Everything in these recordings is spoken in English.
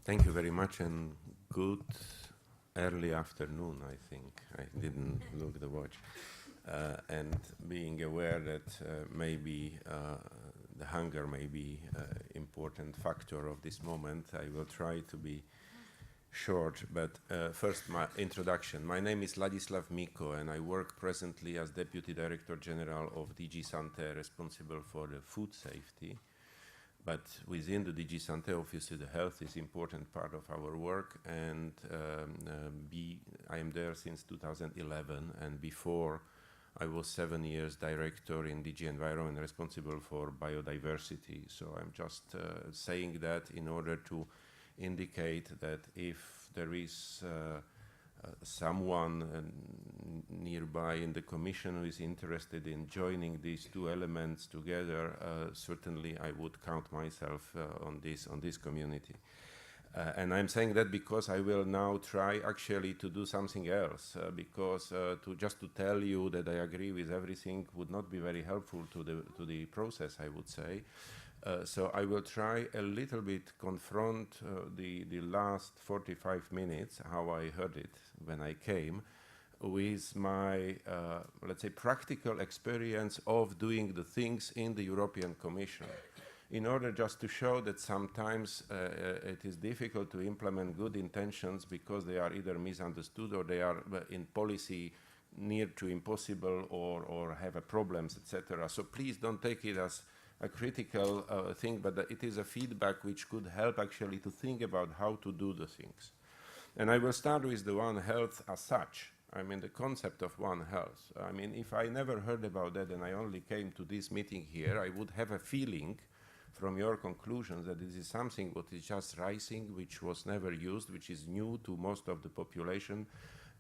Thank you very much, and good early afternoon, I think. I didn't look at the watch. And being aware that maybe the hunger may be important factor of this moment, I will try to be short, but first my introduction. My name is Ladislav Miko, and I work presently as Deputy Director General of DG Santé, responsible for the food safety. But within the DG Santé, obviously the health is an important part of our work, and I am there since 2011, and before I was 7 years director in DG Environment, responsible for biodiversity. So I'm just saying that in order to indicate that if there is someone nearby in the Commission who is interested in joining these two elements together, certainly I would count myself on this community. And I'm saying that because I will now try actually to do something else, because just to tell you that I agree with everything would not be very helpful to the process, I would say. So I will try a little bit confront the last 45 minutes, how I heard it when I came, with my, let's say, practical experience of doing the things in the European Commission, in order just to show that sometimes it is difficult to implement good intentions because they are either misunderstood or they are in policy near to impossible or have problems, etc. So please don't take it as a critical thing, but it is a feedback which could help actually to think about how to do the things. And I will start with the One Health as such. I mean, the concept of One Health. I mean, if I never heard about that and I only came to this meeting here, I would have a feeling from your conclusions that this is something what is just rising, which was never used, which is new to most of the population.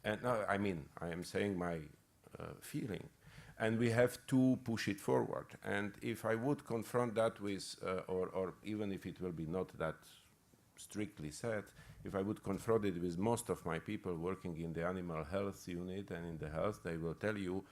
And I mean, I am saying my feeling. And we have to push it forward. And if I would confront that with, or even if it will be not that strictly said, if I would confront it with most of my people working in the animal health unit and in the health, they will tell you,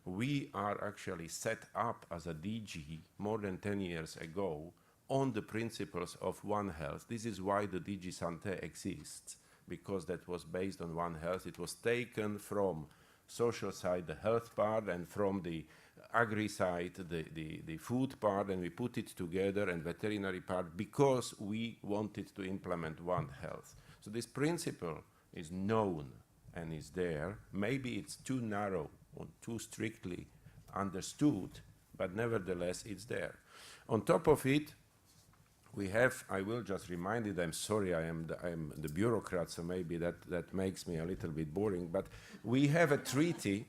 we are actually set up as a DG more than 10 years ago on the principles of One Health. This is why the DG Santé exists, because that was based on One Health. It was taken from social side, the health part, and from the agri side, the food part, and we put it together, and veterinary part, because we wanted to implement One Health. So this principle is known and is there. Maybe it's too narrow or too strictly understood, but nevertheless it's there. On top of it, we have, I will just remind it, I'm sorry, I am the bureaucrat, so maybe that makes me a little bit boring, but we have a treaty,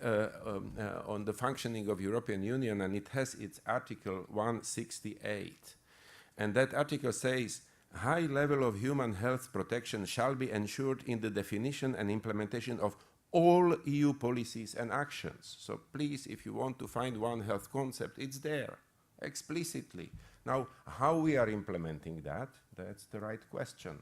on the functioning of European Union, and it has its Article 168. And that article says, high level of human health protection shall be ensured in the definition and implementation of all EU policies and actions. So please, if you want to find One Health concept, it's there explicitly. Now, how we are implementing that, that's the right question.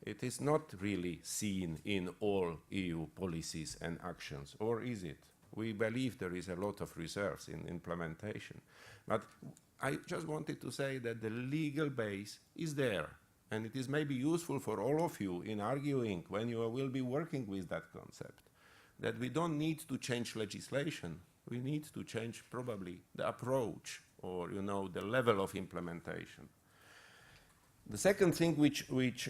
It is not really seen in all EU policies and actions, or is it? We believe there is a lot of reserves in implementation. But I just wanted to say that the legal base is there, and it is maybe useful for all of you in arguing when you will be working with that concept, that we don't need to change legislation. We need to change probably the approach, or the level of implementation. The second thing which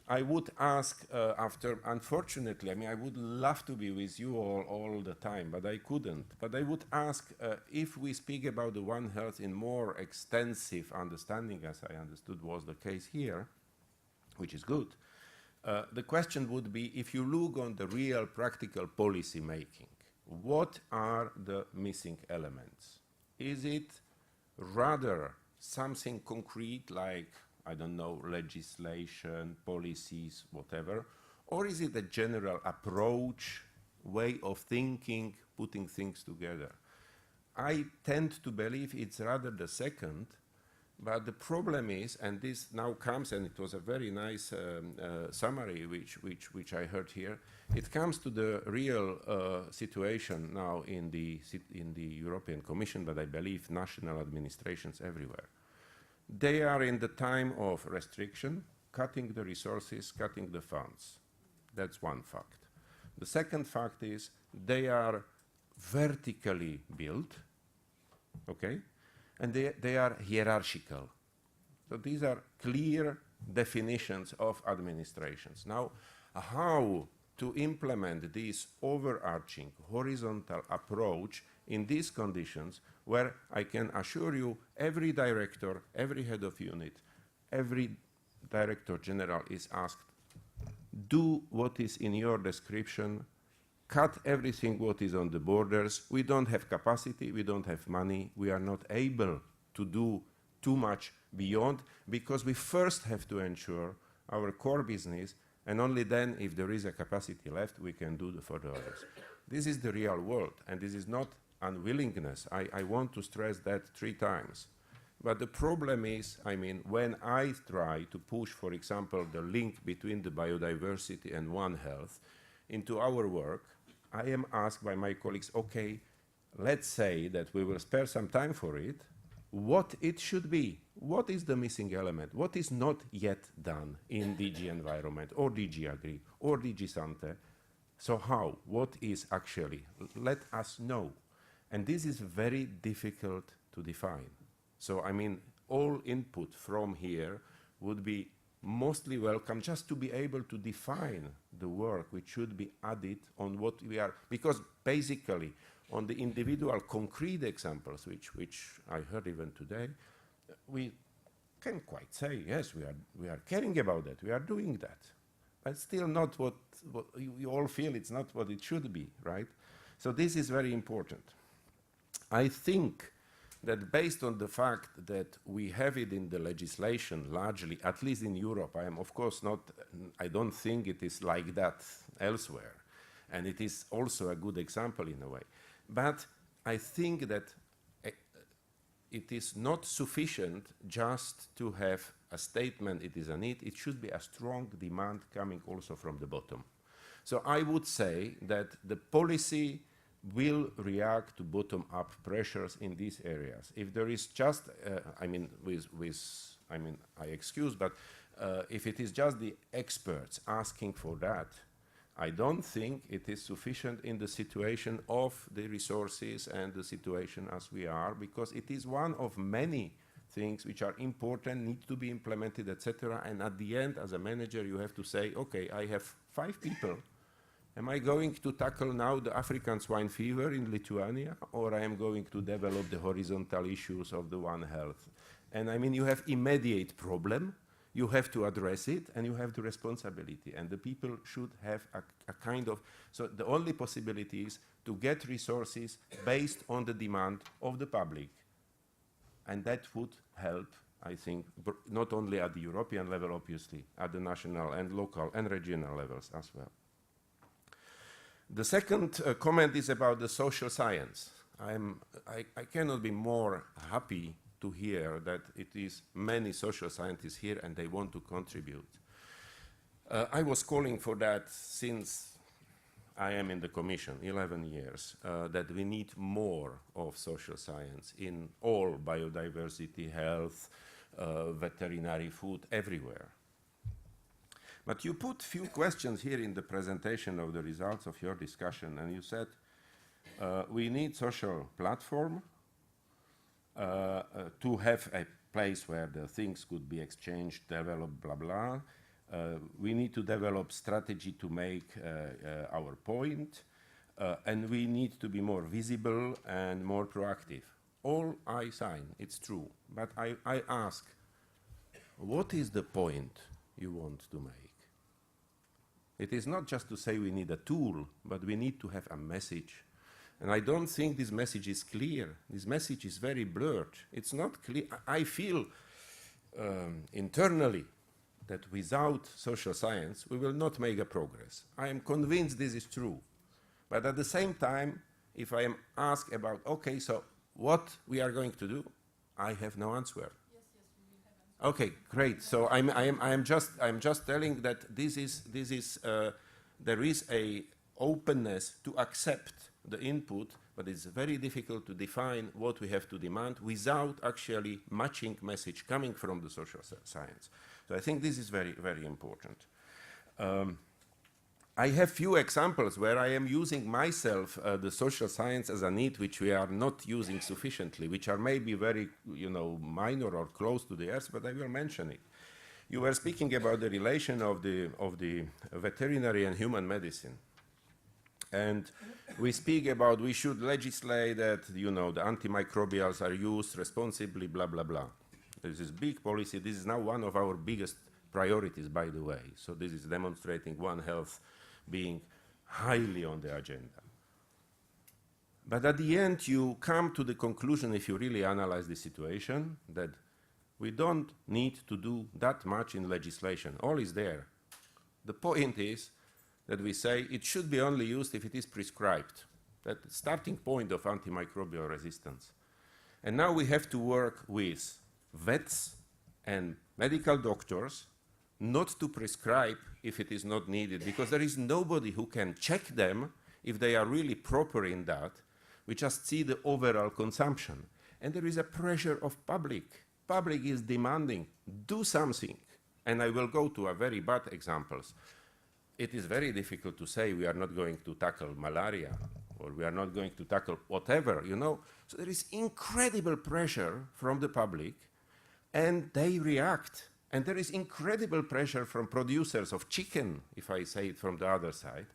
I would ask after, unfortunately, I mean, I would love to be with you all the time, but I couldn't. But I would ask if we speak about the One Health in more extensive understanding, as I understood was the case here, which is good, the question would be, if you look on the real practical policy making, what are the missing elements? Is it rather something concrete like, I don't know, legislation, policies, whatever, or is it a general approach, way of thinking, putting things together? I tend to believe it's rather the second, but the problem is, and this now comes, and it was a very nice summary which I heard here, it comes to the real situation now in the European Commission, but I believe national administrations everywhere. They are in the time of restriction, cutting the resources, cutting the funds. That's one fact. The second fact is they are vertically built, okay? And they are hierarchical. So these are clear definitions of administrations. Now, how to implement this overarching horizontal approach in these conditions where I can assure you every director, every head of unit, every director general is asked, do what is in your description, cut everything what is on the borders. We don't have capacity, we don't have money, we are not able to do too much beyond, because we first have to ensure our core business, and only then, if there is a capacity left, we can do for the others. This is the real world, and this is not unwillingness. I want to stress that 3 times. But the problem is, I mean, when I try to push, for example, the link between the biodiversity and One Health into our work, I am asked by my colleagues, okay, let's say that we will spare some time for it, what it should be, what is the missing element, what is not yet done in DG Environment or DG Agri or DG Sante. So how, what is actually, let us know. And this is very difficult to define. So I mean, all input from here would be mostly welcome, just to be able to define the work which should be added on what we are, because basically on the individual concrete examples, which I heard even today, we can quite say, yes, we are caring about that, we are doing that. But still not what you all feel it's not what it should be, right? So this is very important. I think that based on the fact that we have it in the legislation largely, at least in Europe, I don't think it is like that elsewhere. And it is also a good example in a way. But I think that it is not sufficient just to have a statement, it is a need. It should be a strong demand coming also from the bottom. So I would say that the policy will react to bottom-up pressures in these areas. If there is just, I excuse, but if it is just the experts asking for that, I don't think it is sufficient in the situation of the resources and the situation as we are, because it is one of many things which are important, need to be implemented, etc. And at the end, as a manager, you have to say, okay, I have 5 people. Am I going to tackle now the African swine fever in Lithuania, or I am going to develop the horizontal issues of the One Health? And I mean, you have immediate problem, you have to address it, and you have the responsibility. And the people should have a kind of, so the only possibility is to get resources based on the demand of the public. And that would help, I think, not only at the European level, obviously, at the national and local and regional levels as well. The second comment is about the social science. I cannot be more happy to hear that it is many social scientists here and they want to contribute. I was calling for that since I am in the Commission, 11 years, that we need more of social science in all biodiversity, health, veterinary, food, everywhere. But you put few questions here in the presentation of the results of your discussion, and you said, we need social platform to have a place where the things could be exchanged, developed, blah, blah. We need to develop strategy to make our point, and we need to be more visible and more proactive. All I sign, it's true, but I ask, what is the point you want to make? It is not just to say we need a tool, but we need to have a message. And I don't think this message is clear. This message is very blurred. It's not clear. I feel internally that without social science, we will not make a progress. I am convinced this is true. But at the same time, if I am asked about, okay, so what we are going to do, I have no answer. Yes, we will have answer. Okay, great. So I'm just telling that there is a openness to accept the input, but it's very difficult to define what we have to demand without actually matching message coming from the social science. So I think this is very, very important. I have few examples where I am using myself the social science as a need which we are not using sufficiently, which are maybe very, minor or close to the earth, but I will mention it. You were speaking about the relation of the veterinary and human medicine. And we speak about we should legislate that, the antimicrobials are used responsibly, blah, blah, blah. This is big policy. This is now one of our biggest priorities, by the way. So this is demonstrating One Health being highly on the agenda. But at the end, you come to the conclusion, if you really analyze the situation, that we don't need to do that much in legislation. All is there. The point is that we say it should be only used if it is prescribed. That's the starting point of antimicrobial resistance. And now we have to work with vets and medical doctors not to prescribe if it is not needed, because there is nobody who can check them if they are really proper in that. We just see the overall consumption. And there is a pressure of public. Public is demanding, do something. And I will go to a very bad examples. It is very difficult to say we are not going to tackle malaria or we are not going to tackle whatever, So there is incredible pressure from the public and they react. And there is incredible pressure from producers of chicken, if I say it from the other side.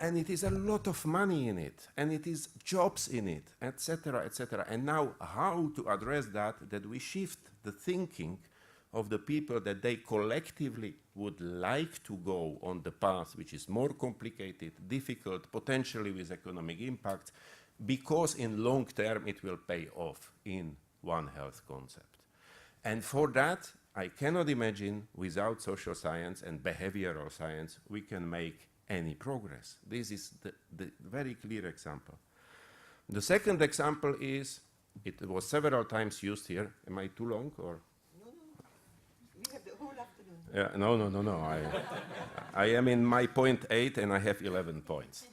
And it is a lot of money in it, and it is jobs in it, etc., etc. And now how to address that we shift the thinking of the people that they collectively would like to go on the path which is more complicated, difficult, potentially with economic impact, because in long term it will pay off in One Health concept. And for that, I cannot imagine without social science and behavioral science we can make any progress. This is the very clear example. The second example is, it was several times used here. Am I too long or? No. We have the whole afternoon. Yeah, no. I am in my point 8 and I have 11 points.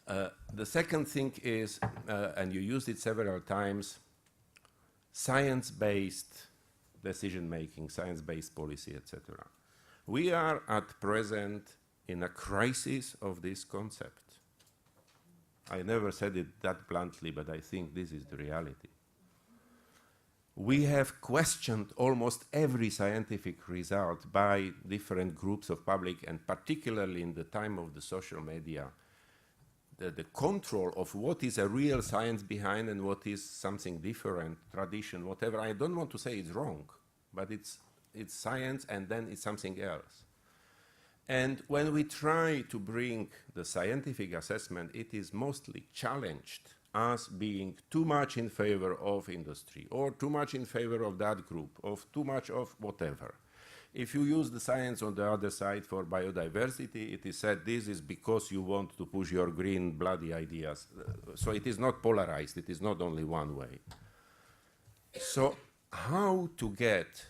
The second thing is, and you used it several times, science-based decision-making, science-based policy, etc. We are at present in a crisis of this concept. I never said it that bluntly, but I think this is the reality. We have questioned almost every scientific result by different groups of public, and particularly in the time of the social media, the control of what is a real science behind and what is something different, tradition, whatever. I don't want to say it's wrong, but it's science and then it's something else. And when we try to bring the scientific assessment, it is mostly challenged as being too much in favor of industry, or too much in favor of that group, of too much of whatever. If you use the science on the other side for biodiversity, it is said this is because you want to push your green bloody ideas. So it is not polarized, it is not only one way. So how to get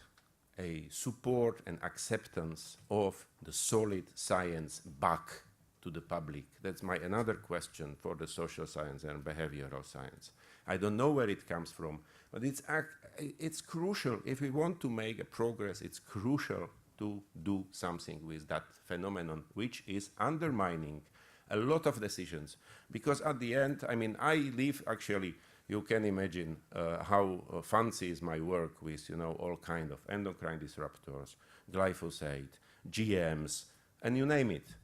a support and acceptance of the solid science back to the public? That's my another question for the social science and behavioral science. I don't know where it comes from, but it's crucial. If we want to make a progress, it's crucial to do something with that phenomenon, which is undermining a lot of decisions. Because at the end, I live actually, you can imagine how fancy is my work with, all kind of endocrine disruptors, glyphosate, GMs, and you name it.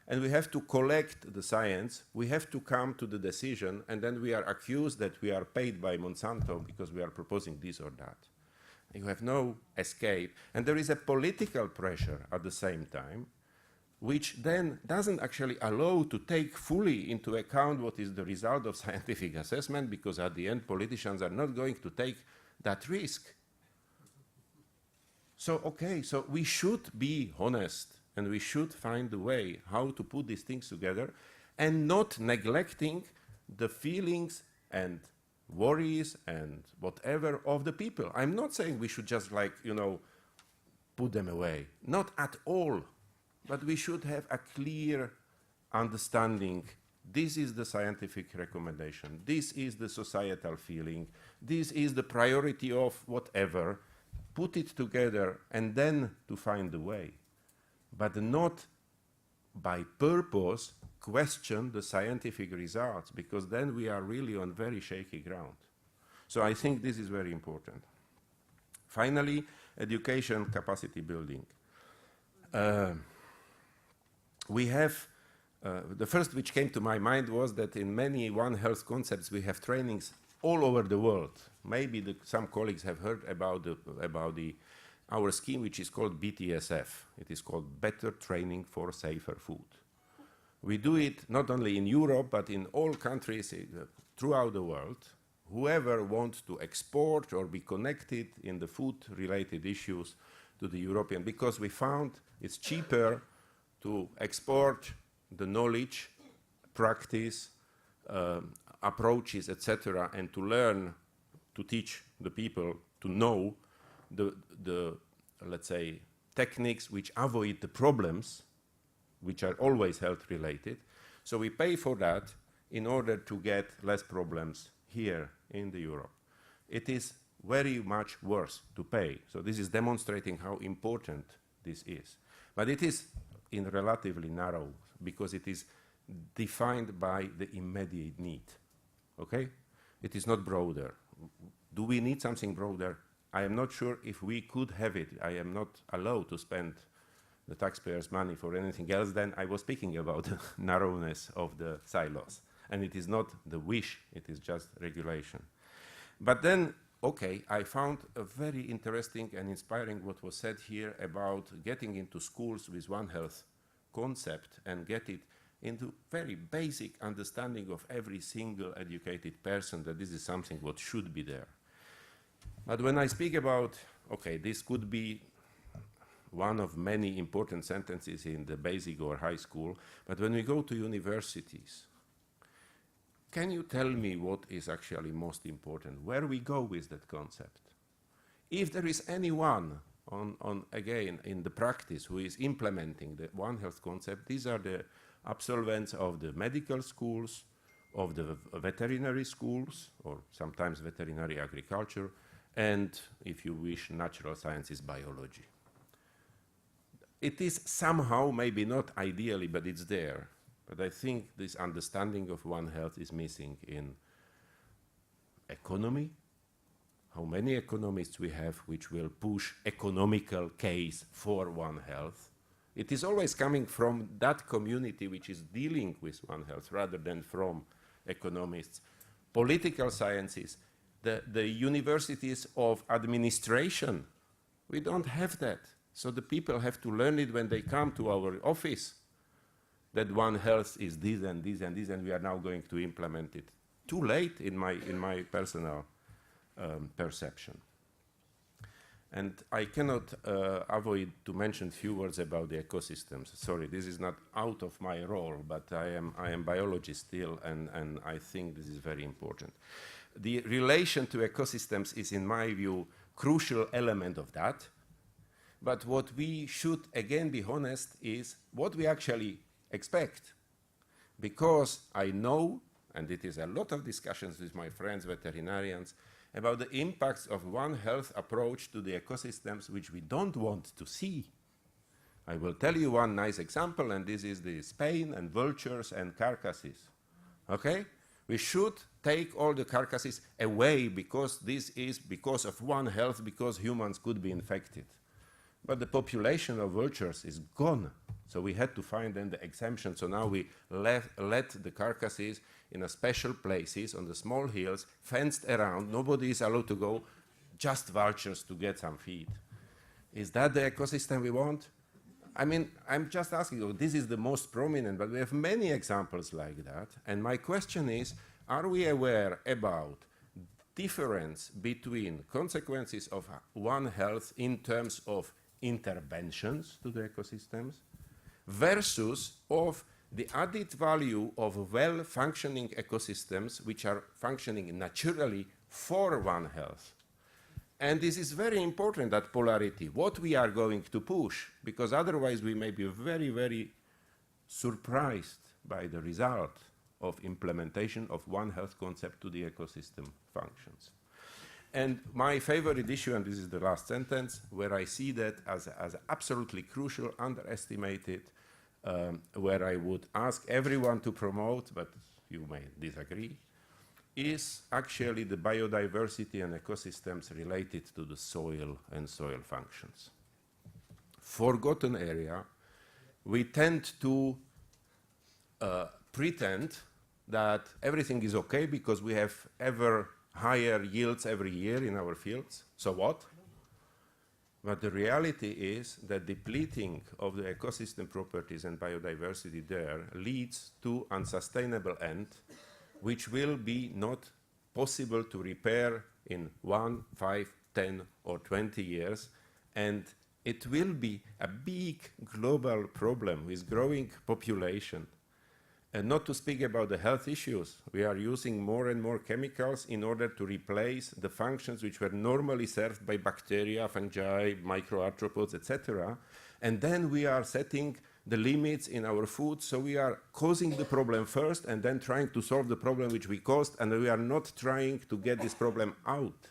And we have to collect the science, we have to come to the decision, and then we are accused that we are paid by Monsanto because we are proposing this or that. You have no escape. And there is a political pressure at the same time, which then doesn't actually allow to take fully into account what is the result of scientific assessment, because at the end, politicians are not going to take that risk. So, okay, so we should be honest, and we should find a way how to put these things together and not neglecting the feelings and worries and whatever of the people. I'm not saying we should just put them away. Not at all. But we should have a clear understanding This is the scientific recommendation. This is the societal feeling. This is the priority of whatever. Put it together and then to find the way. But not by purpose question the scientific results, because then we are really on very shaky ground. So I think this is very important. Finally, education capacity building. We have, the first which came to my mind was that in many One Health concepts we have trainings all over the world. Maybe some colleagues have heard about our scheme, which is called BTSF. It is called Better Training for Safer Food. We do it not only in Europe, but in all countries throughout the world. Whoever wants to export or be connected in the food-related issues to the European, because we found it's cheaper to export the knowledge, practice, approaches, etc., and to learn, to teach the people to know the let's say, techniques which avoid the problems, which are always health-related. So we pay for that in order to get less problems here in the Europe. It is very much worse to pay. So this is demonstrating how important this is. But it is in relatively narrow, because it is defined by the immediate need. Okay? It is not broader. Do we need something broader? I am not sure if we could have it. I am not allowed to spend the taxpayers' money for anything else than I was speaking about the narrowness of the silos. And it is not the wish, it is just regulation. But then, okay, I found a very interesting and inspiring what was said here about getting into schools with One Health concept and get it into very basic understanding of every single educated person, that this is something what should be there. But when I speak about, okay, this could be one of many important sentences in the basic or high school, but when we go to universities, can you tell me what is actually most important? Where we go with that concept? If there is anyone again, in the practice who is implementing the One Health concept, these are the absolvents of the medical schools, of the veterinary schools, or sometimes veterinary agriculture, and, if you wish, natural sciences, biology. It is somehow, maybe not ideally, but it's there. But I think this understanding of One Health is missing in economy. How many economists we have which will push economical case for One Health? It is always coming from that community which is dealing with One Health rather than from economists. Political sciences, the universities of administration, we don't have that. So the people have to learn it when they come to our office, that One Health is this and this and this, and we are now going to implement it. Too late in my personal perception. And I cannot avoid to mention a few words about the ecosystems. Sorry, this is not out of my role, but I am biologist still, and I think this is very important. The relation to ecosystems is, in my view, crucial element of that. But what we should, again, be honest, is what we actually expect. Because I know, and it is a lot of discussions with my friends, veterinarians, about the impacts of One Health approach to the ecosystems which we don't want to see. I will tell you one nice example, and this is the Spain and vultures and carcasses. Okay? We should take all the carcasses away because this is because of One Health, because humans could be infected. But the population of vultures is gone. So we had to find then the exemption. So now we let the carcasses in a special places on the small hills, fenced around. Nobody is allowed to go, just vultures to get some feed. Is that the ecosystem we want? I mean, I'm just asking you, this is the most prominent, but we have many examples like that. And my question is, are we aware about difference between consequences of One Health in terms of interventions to the ecosystems versus of the added value of well-functioning ecosystems which are functioning naturally for One Health? And this is very important, that polarity, what we are going to push, because otherwise we may be very, very surprised by the result of implementation of one health concept to the ecosystem functions. And my favorite issue, and this is the last sentence, where I see that as absolutely crucial, underestimated, where I would ask everyone to promote, but you may disagree, is actually the biodiversity and ecosystems related to the soil and soil functions. Forgotten area, we tend to pretend that everything is okay because we have ever higher yields every year in our fields. So what? But the reality is that depleting of the ecosystem properties and biodiversity there leads to unsustainable end, which will be not possible to repair in 1, 5, 10 or 20 years. And it will be a big global problem with growing population. And not to speak about the health issues, we are using more and more chemicals in order to replace the functions which were normally served by bacteria, fungi, microarthropods, etc. And then we are setting the limits in our food, so we are causing the problem first and then trying to solve the problem which we caused, and we are not trying to get this problem out.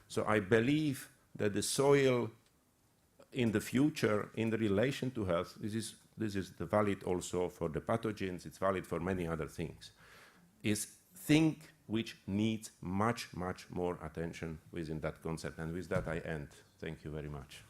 So I believe that the soil in the future, in the relation to health, this is the valid also for the pathogens, it's valid for many other things, is thing which needs much, much more attention within that concept. And with that I end. Thank you very much.